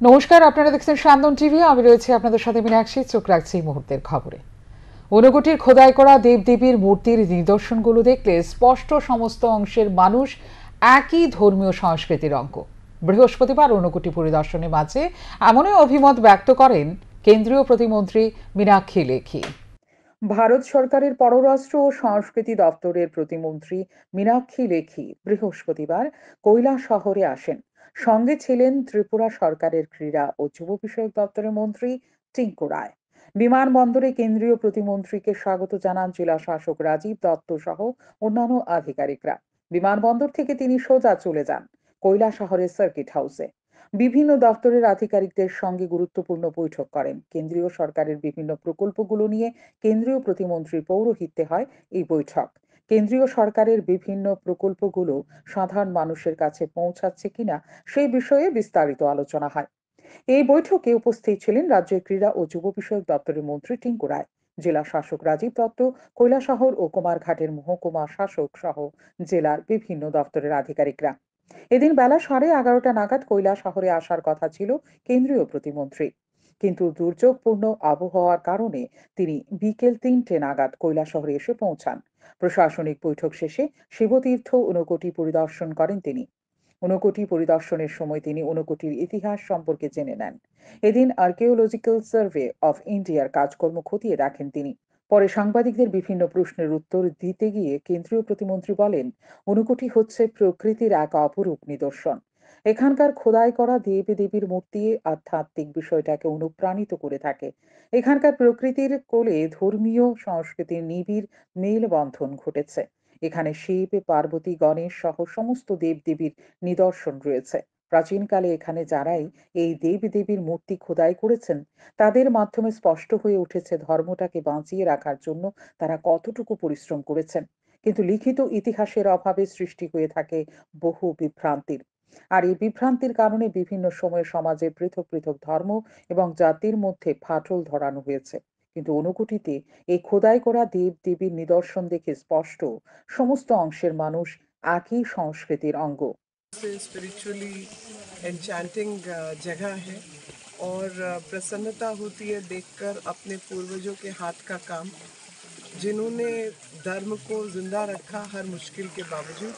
নমস্কার, আপনারা দেখছেন সান্দন টিভি। আমি রয়েছে আপনাদের সাথে মীনাক্ষী। চোখ রাখছি এই মুহূর্তের খবরে। ঊনকোটির খোদাই করা দেবদেবীর মূর্তির নিদর্শনগুলো দেখলে স্পষ্ট সমস্ত অংশের মানুষ একই ধর্মীয় সংস্কৃতির অঙ্গ। বৃহস্পতিবার ঊনকোটি পরিদর্শনের মাঝে এমনই অভিমত ব্যক্ত করেন কেন্দ্রীয় প্রতিমন্ত্রী মীনাক্ষী লেখি। ভারত সরকারের পররাষ্ট্র ও সংস্কৃতি দপ্তরের প্রতিমন্ত্রী মীনাক্ষী লেখি বৃহস্পতিবার কৈলাসহরে আসেন। সঙ্গে ছিলেন ত্রিপুরা সরকারের ক্রীড়া ও যুব বিষয়ক দপ্তরের মন্ত্রী টিঙ্কু রায়। বিমানবন্দরে কেন্দ্রীয় প্রতিমন্ত্রীকে স্বাগত জানান জেলা শাসক রাজীব দত্ত সহ অন্যান্য আধিকারিকরা। বিমানবন্দর থেকে তিনি সোজা চলে যান কৈলাসহরের সার্কিট হাউসে। বিভিন্ন দপ্তরের আধিকারিকদের সঙ্গে গুরুত্বপূর্ণ বৈঠক করেন। কেন্দ্রীয় সরকারের বিভিন্ন প্রকল্পগুলো নিয়ে কেন্দ্রীয় প্রতিমন্ত্রীর পৌরোহিত্যে হয় এই বৈঠক। কেন্দ্রীয় সরকারের বিভিন্ন প্রকল্পগুলো সাধারণ মানুষের কাছে পৌঁছাচ্ছে কিনা সেই বিষয়ে বিস্তারিত আলোচনা হয়। এই বৈঠকে উপস্থিত ছিলেন রাজ্যের ক্রীড়া ও যুব বিষয়ক দপ্তরের মন্ত্রী টিঙ্কু রায়, জেলা শাসক রাজীব দত্ত, কৈলাসহর ও কুমারঘাটের মহকুমা শাসক সহ জেলার বিভিন্ন দপ্তরের আধিকারিকরা। এদিন বেলা 11:30 নাগাদ কৈলাসহরে আসার কথা ছিল কেন্দ্রীয় প্রতিমন্ত্রী, কিন্তু দুর্যোগপূর্ণ আবহাওয়ার কারণে তিনি বিকেল 3টে নাগাদ কৈলাসহরে এসে পৌঁছান। প্রশাসনিক বৈঠক শেষে শিবতীর্থ ঊনকোটি পরিদর্শন করেন তিনি। ঊনকোটি পরিদর্শনের সময় তিনি ঊনকোটির ইতিহাস সম্পর্কে জেনে নেন। এদিন আর্কিওলজিক্যাল সার্ভে অফ ইন্ডিয়ার কাজকর্ম খতিয়ে দেখেন তিনি। পরে সাংবাদিকদের বিভিন্ন প্রশ্নের উত্তর দিতে গিয়ে কেন্দ্রীয় প্রতিমন্ত্রী বলেন, ঊনকোটি হচ্ছে প্রকৃতির এক অপরূপ নিদর্শন। এখানকার খোদাই করা দেবদেবীর মূর্তি আধ্যাত্মিক বিষয়টাকে অনুপ্রাণিত করে থাকে। এখানকার প্রকৃতির কোলে ধর্মীয় সংস্কৃতির নিবিড় মেলবন্ধন ঘটেছে। এখানে শিব, পার্বতী, গণেশ সহ সমস্ত দেবদেবীর নিদর্শন রয়েছে। প্রাচীনকালে এখানে যারাই এই দেবদেবীর মূর্তি খোদাই করেছেন তাদের মাধ্যমে স্পষ্ট হয়ে উঠেছে ধর্মটাকে বাঁচিয়ে রাখার জন্য তারা কতটুকু পরিশ্রম করেছেন। কিন্তু লিখিত ইতিহাসের অভাবে সৃষ্টি হয়ে থাকে বহু বিভ্রান্তির। আর এই বিভ্রান্তির কারণে বিভিন্ন সময়ে সমাজের পৃথক পৃথক ধর্ম এবং জাতির মধ্যে ফাটল ধরানো হয়েছে। কিন্তু ঊনকোটিতে এই খোদাই করা দেব-দেবীর নিদর্শন দেখে স্পষ্ট সমস্ত অংশের মানুষ একই সংস্কৃতির অঙ্গ। स्पिरिचुअली एन्चैंटिंग जगह है और प्रसन्नता होती है देखकर अपने पूर्वजों के हाथ का काम, जिन्होंने धर्म को जिंदा रखा हर मुश्किल के बावजूद।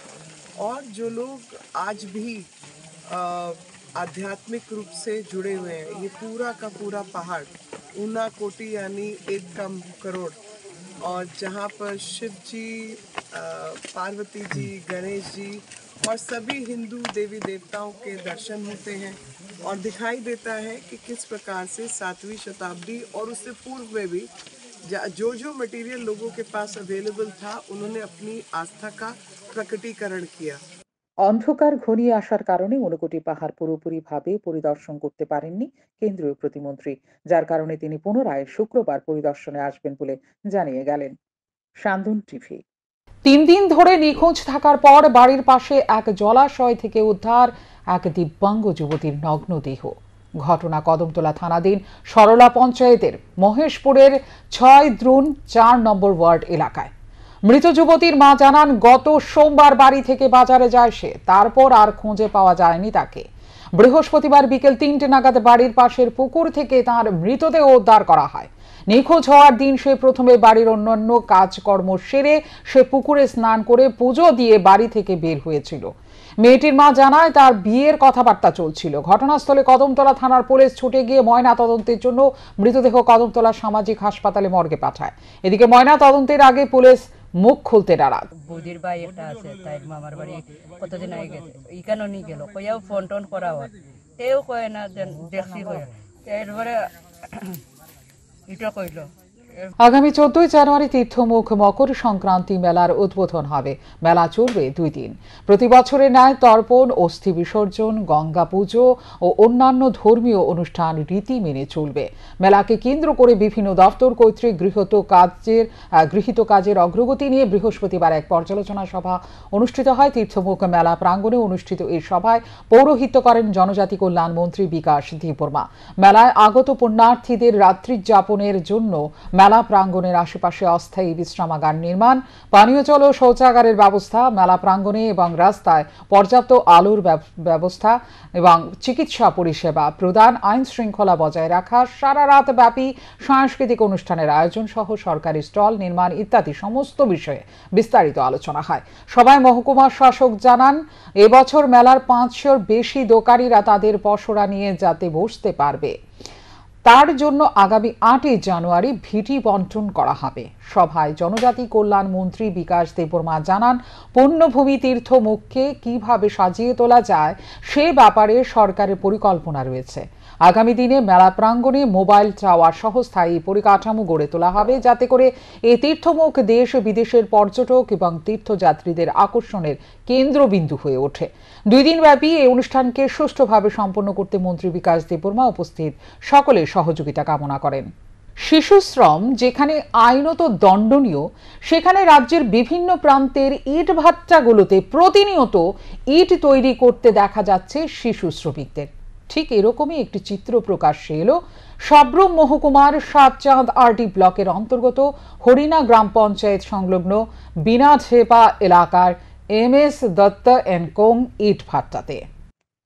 और जो लोग आज भी आध्यात्मिक रूप से जुड़े हुए हैं, ये पूरा का पूरा पहाड़ ऊनाकोटी यानी 1 करोड़, और जहाँ पर शिव जी, पार्वती जी, गणेश जी और सभी हिंदू देवी देवताओं के दर्शन होते हैं और दिखाई देता है कि किस प्रकार से 7वीं शताब्दी और उससे पूर्व में भी जो जो मटेरियल लोगों के पास अवेलेबल था उन्होंने अपनी आस्था का प्रकटीकरण किया। অন্ধকার ঘনিয়ে আসার কারণে ঊনকোটি পাহাড় পুরোপুরিভাবে পরিদর্শন করতে পারেননি কেন্দ্রীয় প্রতিমন্ত্রী, যার কারণে তিনি পুনরায় শুক্রবার পরিদর্শনে আসবেন বলে জানিয়ে গেলেন। সান্দন টিভি। 3 দিন ধরে নিখোঁজ থাকার পর বাড়ির পাশে এক জলাশয় থেকে উদ্ধার এক দিব্যাঙ্গ যুবতীর নগ্ন দেহ। ঘটনা কদমতলা থানাধীন সরলা পঞ্চায়েতের মহেশপুরের 6-4 নম্বর ওয়ার্ড এলাকায়। মৃত যুবতীর মা জানান, গত সোমবার বাড়ি থেকে বাজারে যায় সে, তারপর আর খুঁজে পাওয়া যায়নি তাকে। বৃহস্পতিবার বিকেল 3টে নাগাদ বাড়ির পাশের পুকুর থেকে তার মৃতদেহ উদ্ধার করা হয়। নিখোঁজ হওয়ার দিন সে প্রথমে বাড়ির অন্যান্য কাজকর্ম সেরে সে পুকুরে স্নান করে পুজো দিয়ে বাড়ি থেকে বের হয়েছিল। মেয়েটির মা জানায়, তার বিয়ের কথাবার্তা চলছিল। ঘটনাস্থলে কদমতলা থানার পুলিশ ছুটে গিয়ে ময়না তদন্তের জন্য মৃতদেহ কদমতলা সামাজিক হাসপাতালে মর্গে পাঠায়। এদিকে ময়না তদন্তের আগে পুলিশ মুখ খুলতে নারাজ। বৌদির ভাই একটা আছে, তাই মামার বাড়ি কতদিন আগে গেছে, ইকানো নিয়ে গেল, কইয়াও ফোন টোন করা হয়, তেও কয় না দেখছি কয়, এরপরে এটা কইল। আগামী 14 জানুয়ারি তীর্থমুখ মকর সংক্রান্তি মেলার উদ্বোধন হবে। মেলা চলবে 2 দিন। প্রতি বছরের ন্যায় তর্পণ, অস্থি বিসর্জন, গঙ্গা পুজো ও অন্যান্য ধর্মীয় অনুষ্ঠান রীতি মেনে চলবে। মেলাকে কেন্দ্র করে বিভিন্ন দপ্তর কর্তৃক গৃহীত কাজের অগ্রগতি নিয়ে বৃহস্পতিবার এক পর্যালোচনা সভা অনুষ্ঠিত হয়। তীর্থমুখ মেলা প্রাঙ্গণে অনুষ্ঠিত এই সভায় পৌরোহিত্য করেন জনজাতি কল্যাণ মন্ত্রী বিকাশ দেববর্মা। মেলায় আগত পুণ্যার্থীদের রাত্রি যাপনের জন্য মেলা প্রাঙ্গণের আশেপাশে অস্থায়ী বিশ্রামাগার নির্মাণ, পানীয় জল ও শৌচাগারের ব্যবস্থা, মেলা প্রাঙ্গণে এবং রাস্তায় পর্যাপ্ত আলোর ব্যবস্থা এবং চিকিৎসা পরিষেবা প্রদান, আইন শৃঙ্খলা বজায় রাখা, সারা রাত ব্যাপী সাংস্কৃতিক অনুষ্ঠানের আয়োজন সহ সরকারি স্টল নির্মাণ ইত্যাদি সমস্ত বিষয়ে বিস্তারিত আলোচনা হয়। সভায় মহকুমা শাসক জানান, এবছর মেলার 500-র বেশি দোকানিরা তাদের পসরা নিয়ে যাতে বসতে পারবে, তার জন্য আগামী 8 জানুয়ারি ভিটি বন্টন করা হবে। সভায় জনজাতি কল্যাণ মন্ত্রী বিকাশ দেববর্মা জানান, পুণ্যভূমি তীর্থ মুখকে কিভাবে সাজিয়ে তোলা যায় সে ব্যাপারে সরকারের পরিকল্পনা রয়েছে। আগামী দিনে মেলা প্রাঙ্গণে মোবাইল টাওয়ার সহ স্থায়ী পরিকাঠামো গড়ে তোলা হবে, যাতে করে এই তীর্থমুখ দেশ বিদেশের পর্যটক এবং তীর্থযাত্রীদের আকর্ষণের কেন্দ্রবিন্দু হয়ে ওঠে। 2 দিনব্যাপী এই অনুষ্ঠানকে সুষ্ঠুভাবে সম্পন্ন করতে মন্ত্রী বিকাশ দেববর্মা উপস্থিত সকলের সহযোগিতা কামনা করেন। শিশু শ্রম যেখানে আইনত দণ্ডনীয়, সেখানে রাজ্যের বিভিন্ন প্রান্তের ইট ভাট্টাগুলোতে প্রতিনিয়ত ইট তৈরি করতে দেখা যাচ্ছে শিশু শ্রমিকদের। ঠিক এরকমই একটি চিত্র প্রকাশ্যে এলো সাব্রুম মহকুমার সাতচাঁদ আরডি ব্লকের অন্তর্গত হরিণা গ্রাম পঞ্চায়েত সংলগ্ন বিনাঢেপা এলাকার MS দত্ত এন্ড কোং ইট ভাট্টাতে।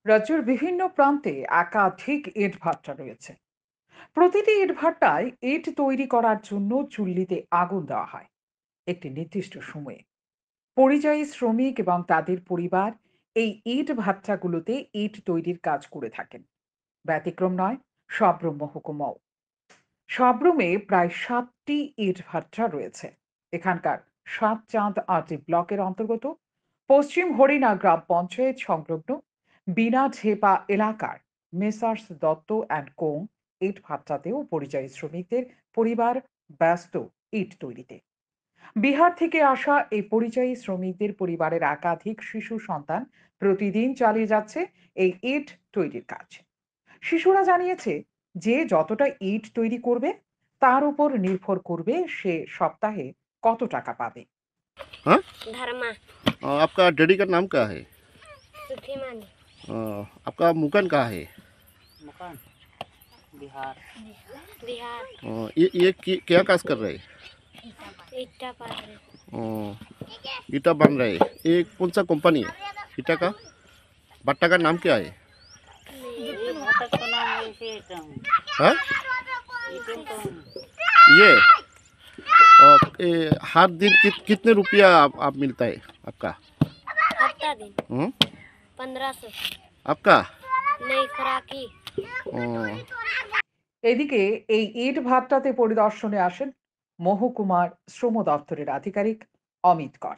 রাজ্যের বিভিন্ন প্রান্তে একাধিক ইট ভাট্টা রয়েছে। প্রতিটি ইট ভাট্টায় ইট তৈরি করার জন্য চুল্লিতে আগুন দেওয়া হয় একটি নির্দিষ্ট সময়ে। পরিযায়ী শ্রমিক এবং তাদের পরিবার এই ইট ভাট্টাগুলোতে ইট তৈরির কাজ করে থাকেন। ব্যতিক্রম নয় সাব্রুম মহকুমাও। সাব্রুমে প্রায় 7টি ইট ভাট্টা রয়েছে। এখানকার সাতচাঁদ আরডি ব্লকের অন্তর্গত পশ্চিম হরিণা গ্রাম পঞ্চায়েত সংলগ্ন বিনাঢেপা এলাকার মেসার্স দত্ত অ্যান্ড কোং ইট ভাট্টাতেও পরিযায়ী শ্রমিকদের পরিবার ব্যস্ত ইট তৈরিতে। বিহার থেকে আসা এই পরিযায়ী শ্রমিকদের পরিবারের একাধিক শিশু সন্তান প্রতিদিন চালিয়ে যাচ্ছে এই ইট তৈরির কাজ। শিশুরা জানিয়েছে যে যতটা ইট তৈরি করবে তার উপর নির্ভর করবে সে সপ্তাহে কত টাকা পাবে। हाँ? धर्मा आपका डैडी का नाम क्या है? सुखी मानी आपका मुकन कहाँ है? मकान बिहार बिहार ये क्या काज कर रहे हैं? इट्टा पार ईटा बन रहे हैं। ये कौन सा कंपनी है ईटा का? भट्टा का नाम क्या है? हाँ? ये हर दिन कितने रुपया आप मिलता है आपका? हफ्ता दिन 1500 आपका? नई खुराकी। এদিকে এই ইট ভাট্টাতে পরিদর্শনে আসেন মহকুমার শ্রম দপ্তরের আধিকারিক অমিত কর।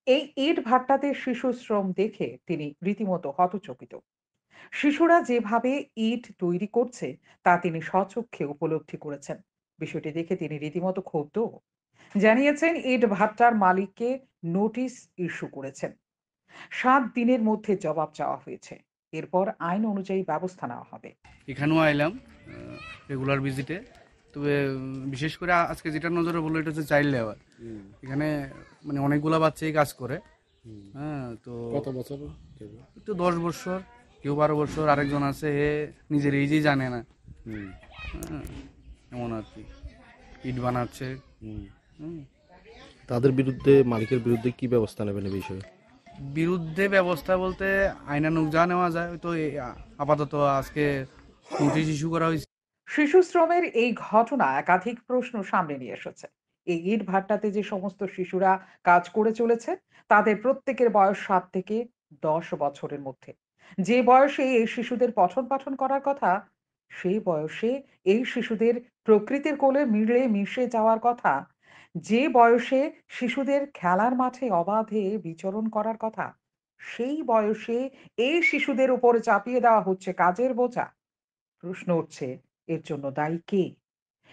এই ইট ভাট্টাতে শিশু শ্রম দেখে তিনি রীতিমতো হতচকিত। শিশুরা যেভাবে ইট তৈরি করছে তা তিনি স্বচক্ষে উপলব্ধি করেছেন। বিষয়টি দেখে তিনি রীতিমতো ক্ষুব্ধ। জানিয়েছেন ইট ভাট্টার মালিককে নোটিশ ইস্যু করেছেন। 7 দিনের মধ্যে জবাব চাওয়া হয়েছে। এরপর আইন অনুযায়ী ব্যবস্থা নেওয়া হবে। এখানেও আইলাম রেগুলার ভিজিটে, তবে বিশেষ করে আজকে যেটা নজরে বললো এটা হচ্ছে চাইল্ড লেবার। এখানে মানে অনেকগুলা বাচ্চাই কাজ করে। হ্যাঁ, তো কত বছর? একটু 10 বছর, কেউ 12 বছর, আরেকজন আছে হে নিজের এইজেই জানে না। হ্যাঁ, এমন আর কি ইট বানাচ্ছে। তাদের বিরুদ্ধে, মালিকের বিরুদ্ধে কি ব্যবস্থা নেবেন এই বিষয়ে? বিরুদ্ধে ব্যবস্থা বলতে আইনানুগ যা নেওয়া যায়, তো আপাতত আজকে নোটিশ ইস্যু করা হয়েছে। শিশু শ্রমের এই ঘটনা একাধিক প্রশ্ন সামনে নিয়ে এসেছে। এই ইট ভাট্টাতে যে সমস্ত শিশুরা কাজ করে চলেছে তাদের প্রত্যেকের বয়স 7 থেকে 10 বছরের মধ্যে। যে বয়সে এই শিশুদের পঠন পাঠন করার কথা, সেই বয়সে এই শিশুদের প্রকৃতির কোলে মিশে যাওয়ার কথা, যে বয়সে শিশুদের খেলার মাঠে অবাধে বিচরণ করার কথা, সেই বয়সে এই শিশুদের উপর চাপিয়ে দেওয়া হচ্ছে কাজের বোঝা। প্রশ্ন উঠছে, এর জন্য দায়ী কে?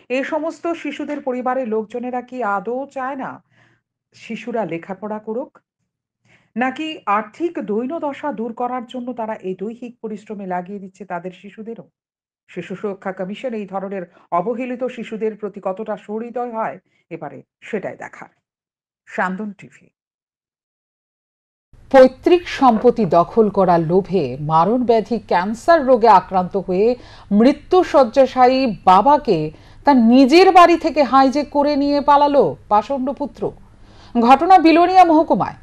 এই সমস্ত শিশুদের পরিবারের লোকজনেরা কি আদৌ চায় না শিশুরা লেখাপড়া করুক, নাকি আর্থিক দৈন্যদশা দূর করার জন্য তারা এই দৈহিক পরিশ্রমে লাগিয়ে দিচ্ছে তাদের শিশুদেরও? শিশু সুরক্ষা কমিশন এই ধরনের অবহেলিত শিশুদের প্রতি কতটা সহৃদয় হয় এবারে সেটাই দেখার। সান্দন টিভি। পৈতৃক সম্পত্তি দখল করার লোভে মারণ ব্যাধি ক্যান্সার রোগে আক্রান্ত হয়ে মৃত্যু শয্যাশায়ী বাবাকে তার নিজের বাড়ি থেকে হাইজ্যাক করে নিয়ে পালালো পাষণ্ড পুত্র। ঘটনা বিলোনিয়া মহকুমায়।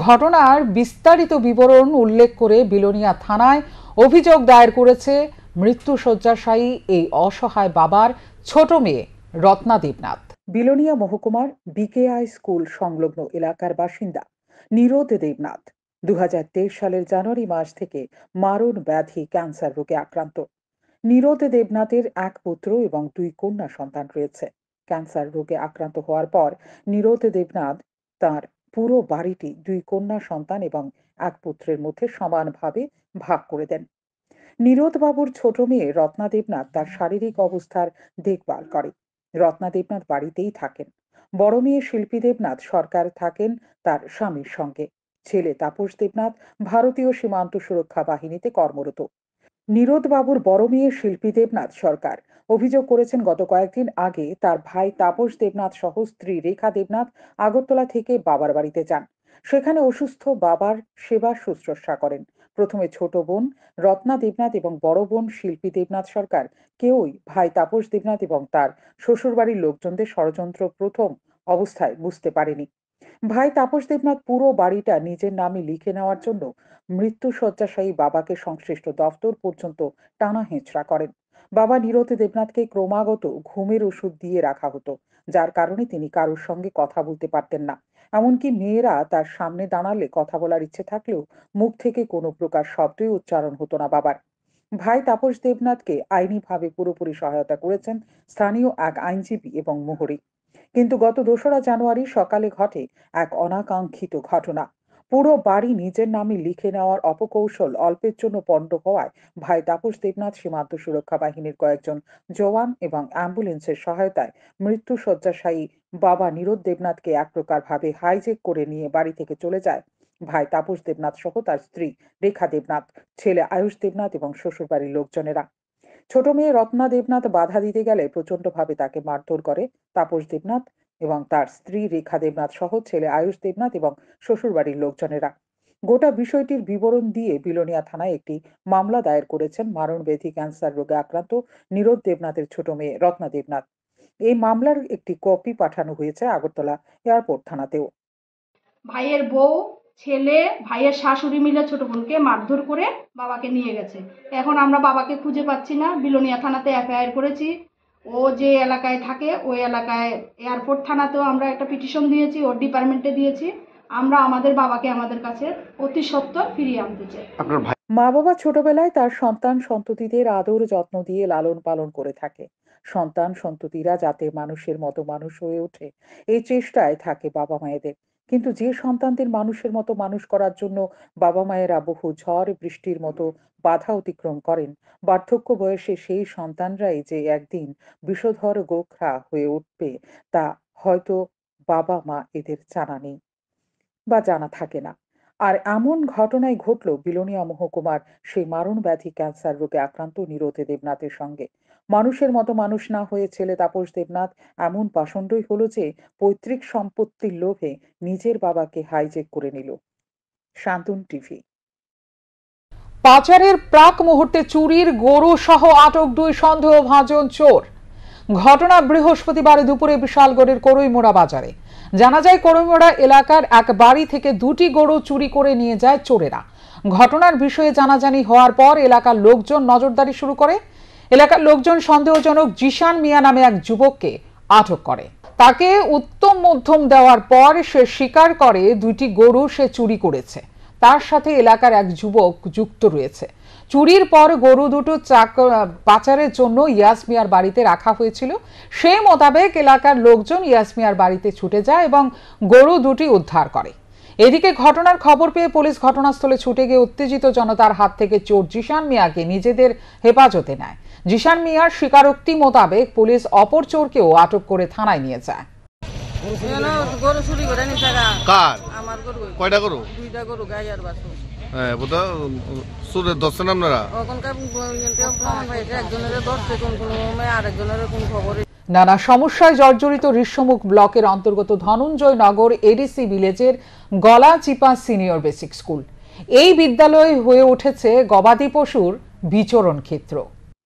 ঘটনার বিস্তারিত বিবরণ উল্লেখ করে বিলোনিয়া থানায় অভিযোগ দায়ের করেছে মৃত্যুশয্যাশায়ী এই অসহায় বাবার ছোট মেয়ে রত্না দেবনাথ। বিলোনিয়া মহকুমার বিকেআই স্কুল সংলগ্ন এলাকার বাসিন্দা নিরোদ দেবনাথ 2023 সালের জানুয়ারি মাস থেকে মারণ ব্যাধি ক্যান্সার রোগে আক্রান্ত। নিরোদ দেবনাথের এক পুত্র এবং 2 কন্যা সন্তান রয়েছে। ক্যান্সার রোগে আক্রান্ত হওয়ার পর নিরোদ দেবনাথ তার পুরো বাড়িটি 2 কন্যা সন্তান এবং এক পুত্রের মধ্যে সমানভাবে ভাগ করে দেন। নিরোদ বাবুর ছোট মেয়ে রত্না দেবনাথ তার শারীরিক অবস্থার দেখভাল করে। রত্না দেবনাথ বাড়িতেই থাকেন। বড় মেয়ে শিল্পী দেবনাথ সরকার থাকেন তার স্বামীর সঙ্গে। ছেলে তাপস দেবনাথ ভারতীয় সীমান্ত সুরক্ষা বাহিনীতে কর্মরত। নিরোদ বাবুর বড় মেয়ে শিল্পী দেবনাথ সরকার অভিযোগ করেছেন গত কয়েকদিন আগে তার ভাই তাপস দেবনাথ সহ স্ত্রী রেখা দেবনাথ আগরতলা থেকে বাবার বাড়িতে যান। সেখানে অসুস্থ বাবার সেবা শুশ্রূষা করেন। প্রথমে ছোট বোন রত্না দেবনাথ এবং বড় বোন শিল্পী দেবনাথ সরকার কেউই ভাই তাপস দেবনাথ এবং তার শ্বশুরবাড়ির লোকজনদের ষড়যন্ত্র প্রথম অবস্থায় বুঝতে পারেনি। ভাই তাপস দেবনাথ পুরো বাড়িটা নিজের নামে লিখে নেওয়ার জন্য মৃত্যুশয্যাশায়ী বাবাকে সংশ্লিষ্ট দপ্তর পর্যন্ত টানা হেঁচড়া করেন। বাবা নিরোদ দেবনাথকে ক্রমাগত ঘুমের ওষুধ দিয়ে রাখা হতো, যার কারণে তিনি কারোর সঙ্গে কথা বলতে পারতেন না। এমনকি মেয়েরা তার সামনে দাঁড়ালে কথা বলার ইচ্ছে থাকলেও মুখ থেকে কোনো প্রকার শব্দই উচ্চারণ হতো না বাবার। ভাই তাপস দেবনাথকে আইনিভাবে পুরোপুরি সহায়তা করেছেন স্থানীয় এক আইনজীবী এবং মোহরি। কিন্তু গত 2রা জানুয়ারি সকালে ঘটে এক অনাকাঙ্ক্ষিত ঘটনা। পুরো বাড়ি নিজের নামে লিখে নেওয়ার অপকৌশল অল্পের জন্য পণ্ড হওয়ায় ভাই তাপস দেবনাথ সীমান্ত সুরক্ষা বাহিনীর কয়েকজন জওয়ান এবং অ্যাম্বুলেন্সের সহায়তায় মৃত্যুশয্যাশায়ী বাবা নিরোদ দেবনাথকে এক প্রকার ভাবে হাইজ্যাক করে নিয়ে বাড়ি থেকে চলে যায় ভাই তাপস দেবনাথ সহ তার স্ত্রী রেখা দেবনাথ, ছেলে আয়ুষ দেবনাথ এবং শ্বশুরবাড়ির লোকজনেরা। ছোট মেয়ে রত্না দেবনাথ বাধা দিতে গেলে প্রচন্ডভাবে তাকে মারধর করে তাপস দেবনাথ এবং তার স্ত্রী রেখা দেবনাথ সহ ছেলে আয়ুষ দেবনাথ এবং শ্বশুরবাড়ির লোকজনেরা। গোটা বিষয়টির বিবরণ দিয়ে বিলোনিয়া থানায় একটি মামলা দায়ের করেছেন মারণ ব্যাধি ক্যান্সার রোগে আক্রান্ত নিরোদ দেবনাথের ছোট মেয়ে রত্না দেবনাথ। এই মামলার একটি কপি পাঠানো হয়েছে আগরতলা এয়ারপোর্ট থানাতেও। ভাইয়ের বউ, ছেলে, ভাইয়ের শাশুড়ি মিলে ছোট বোনকে মারধর করে বাবাকে নিয়ে গেছে। এখন আমরা বাবাকে খুঁজে পাচ্ছি না। বিলোনিয়া থানাতে এফআইআর করেছি। ও যে এলাকায় থাকে ওই এলাকায় এয়ারপোর্ট থানাতেও আমরা একটা পিটিশন দিয়েছি, ওর ডিপার্টমেন্টে দিয়েছি। আমরা আমাদের বাবাকে আমাদের কাছে অতি সত্বর ফিরিয়ে আনতে চাই। মা বাবা ছোটবেলায় তার সন্তান সন্ততিদের আদর যত্ন দিয়ে লালন পালন করে থাকে। সন্তান সন্ততিরা যাতে মানুষের মতো মানুষ হয়ে ওঠে এই চেষ্টায় থাকে বাবা মায়েদের। কিন্তু যে সন্তানদের মানুষের মতো মানুষ করার জন্য বাবা মায়েরা বহু ঝড় বৃষ্টির মতো বাধা অতিক্রম করেন, বার্ধক্য বয়সে সেই সন্তানরাই যে একদিন বিষধর গোখরা হয়ে উঠবে তা হয়তো বাবা মা এদের জানা নেই বা জানা থাকে না। আর এমন ঘটনাই ঘটল বিলোনিয়া মহকুমার সেই মারণ ব্যাধি ক্যান্সার রোগে আক্রান্ত নিরোদ দেবনাথের সঙ্গে। মানুষের মতো মানুষ না হয়ে ছেলে তাপস দেবনাথ এমন পাষণ্ডই হলো যে পৈতৃক সম্পত্তির লোভে নিজের বাবাকে হাইজ্যাক করে নিল। শান্তন টিভি। পাচারের প্রাক মুহূর্তে চুরির গরু সহ আটক 2 সন্দেহভাজন চোর। ঘটনা বৃহস্পতিবার দুপুরে বিশালগড়ের করইমোড়া বাজারে। জানা যায় করইমোড়া এলাকার এক বাড়ি থেকে 2টি গরু চুরি করে নিয়ে যায় চোরেরা। ঘটনার বিষয়ে জানাজানি হওয়ার পর এলাকার লোকজন নজরদারি শুরু করে। এলাকার লোকজন সন্দেহজনক জিশান মিয়া নামে এক যুবককে আটক করে। তাকে উত্তম মধ্যম দেওয়ার পর সে স্বীকার করে 2টি গরু সে চুরি করেছে। তার সাথে এলাকার এক যুবক যুক্ত রয়েছে। চুরির পর গরু দুটো পাচারের জন্য ইয়াসমিয়ার বাড়িতে রাখা হয়েছিল। সেই মোতাবেক এলাকার লোকজন ইয়াসমিয়ার বাড়িতে ছুটে যায় এবং গরু দুটি উদ্ধার করে। এদিকে ঘটনার খবর পেয়ে পুলিশ ঘটনাস্থলে ছুটে গিয়ে উত্তেজিত জনতার হাত থেকে চোর জিশান মিয়াকে নিজেদের হেফাজতে নেয়। জিশান মিয়ার স্বীকারোক্তি মোতাবেক পুলিশ অপর চোরকেও আটক করে থানায় নিয়ে যায়। গরু চুরি করে নিছে। কার? আমার গরু। কয়টা গরু? 2টা গরু, গাই আর বাছুর। হ্যাঁ, বোধা চোরের ধরছেন আপনারা? ওখানকার প্রমাণ পাইছে, একজনের ধরছে কোন আরেকজনের কোন খবর। নানা সমস্যায় জর্জরিত ঋষ্যমুখ ব্লকের অন্তর্গত ধনঞ্জয় নগর এডিসি ভিলেজের গলাচিপা সিনিয়র বেসিক স্কুল। এই বিদ্যালয় হয়ে উঠেছে গবাদি পশুর বিচরণ ক্ষেত্র।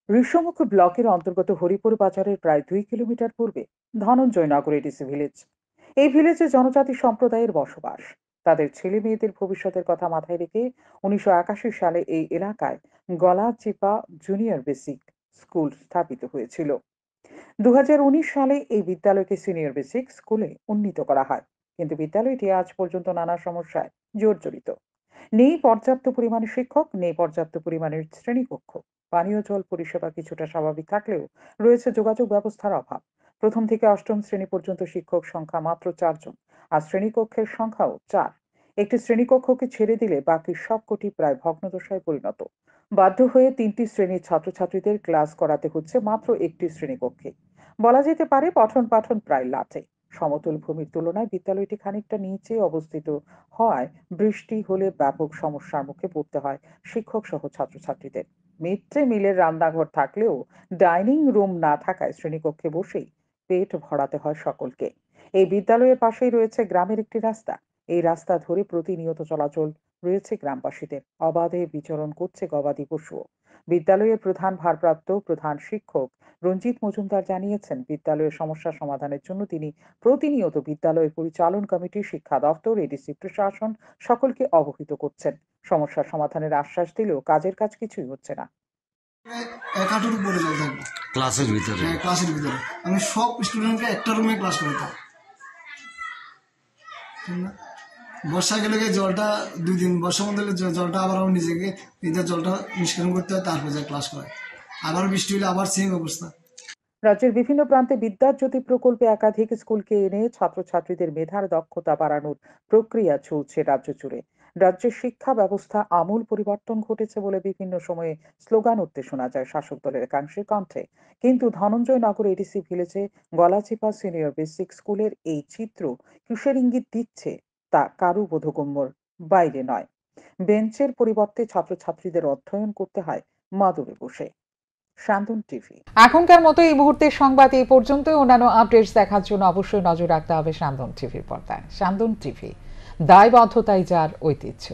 ঋষ্যমুখ ব্লকের অন্তর্গত হরিপুর বাজারের প্রায় 2 কিলোমিটার পূর্বে ধনঞ্জয়নগর এডিসি ভিলেজ। এই ভিলেজে জনজাতি সম্প্রদায়ের বসবাস। তাদের ছেলে মেয়েদের ভবিষ্যতের কথা মাথায় রেখে 1981 সালে এই এলাকায় গলাচিপা জুনিয়র বেসিক স্কুল স্থাপিত হয়েছিল। 2019 সালে এই বিদ্যালয়কে সিনিয়র বেসিক স্কুলে উন্নীত করা হয়, কিন্তু বিদ্যালয়টি আজ পর্যন্ত নানা সমস্যায় জর্জরিত। নেই পর্যাপ্ত পরিমাণে শিক্ষক, নেই পর্যাপ্ত পরিমাণের শ্রেণীকক্ষ। পানীয় জল পরিষেবা কিছুটা স্বাভাবিক থাকলেও রয়েছে যোগাযোগ ব্যবস্থার অভাব। প্রথম থেকে অষ্টম শ্রেণী পর্যন্ত শিক্ষক সংখ্যা মাত্র 4 জন, আর শ্রেণীকক্ষের সংখ্যাও 4। একটি শ্রেণীকক্ষকে ছেড়ে দিলে বাকি সবকটি প্রায় ভগ্নদশায় পরিণত। বাধ্য হয়ে 3টি শ্রেণীর ছাত্রছাত্রীদের ক্লাস করাতে হচ্ছে মাত্র একটি শ্রেণীকক্ষে। বলা যেতে পারে পঠন পাঠন প্রায় লাটে। সমতল ভূমির তুলনায় বিদ্যালয়টি খানিকটা নিচে অবস্থিত হওয়ায় বৃষ্টি হলে ব্যাপক সমস্যার মুখে পড়তে হয় শিক্ষক সহ ছাত্রছাত্রীদের। মিড ডে মিলের রান্নাঘর থাকলেও ডাইনিং রুম না থাকায় শ্রেণীকক্ষে বসেই পেট ভরাতে হয় সকলকে। এই বিদ্যালয়ের পাশেই রয়েছে গ্রামের একটি রাস্তা। এই রাস্তা ধরে প্রতিনিয়ত চলাচল রয়েছে গ্রামবাসীদের। অবাধে বিচরণ করছে গবাদি পশুও। বিদ্যালয়ের ভারপ্রাপ্ত প্রধান শিক্ষক রঞ্জিত মজুমদার জানিয়েছেন, বিদ্যালয়ের সমস্যা সমাধানের জন্য তিনি প্রতিনিয়ত বিদ্যালয়ের পরিচালন কমিটি, শিক্ষা দপ্তর, এডিসি প্রশাসন সকলকে অবহিত করছেন। সমস্যা সমাধানের আশ্বাস দিলেও কাজের কাজ কিছুই হচ্ছে না। একাটোর উপরে জল থাকবে ক্লাসের ভিতরে। হ্যাঁ, ক্লাসের ভিতরে আমি সব স্টুডেন্টকে একটা রুমে ক্লাস করাতাম। বর্ষা গেলে জলটা 2 দিন, বর্ষা মধ্যে জলটা আবার আমার নিজেকে নিজের জলটা নিষ্কাশন করতে হয়, তারপর যা ক্লাস করায়। আবার বৃষ্টি হলে আবার সেম অবস্থা। রাজ্যের বিভিন্ন প্রান্তে বিদ্যার জ্যোতি প্রকল্পে একাধিক স্কুলকে এনে ছাত্রছাত্রীদের মেধার দক্ষতা বাড়ানোর প্রক্রিয়া চলছে রাজ্য জুড়ে। রাজ্যের শিক্ষা ব্যবস্থা আমূল পরিবর্তন ঘটেছে বলে বিভিন্ন সময়ে স্লোগান উঠতে শোনা যায় শাসক দলের একাংশের কণ্ঠে। কিন্তু ধনঞ্জয়নগর এডিসি ভিলেজে গলাচিপা সিনিয়র বেসিক স্কুলের এই চিত্র কিসের ইঙ্গিত দিচ্ছে তা কারু বোধগম্যর বাইরে নয়। বেঞ্চের পরিবর্তে ছাত্রছাত্রীদের অধ্যয়ন করতে হয় মাদুরে বসে। শান্তন টিভি। এখনকার মতো এই মুহূর্তের সংবাদ এই পর্যন্ত। অন্যান্য আপডেটস দেখার জন্য অবশ্যই নজর রাখতে হবে শান্তন টিভির পর্দায়। শান্তন টিভি, দায়বদ্ধতাই যার ঐতিহ্য।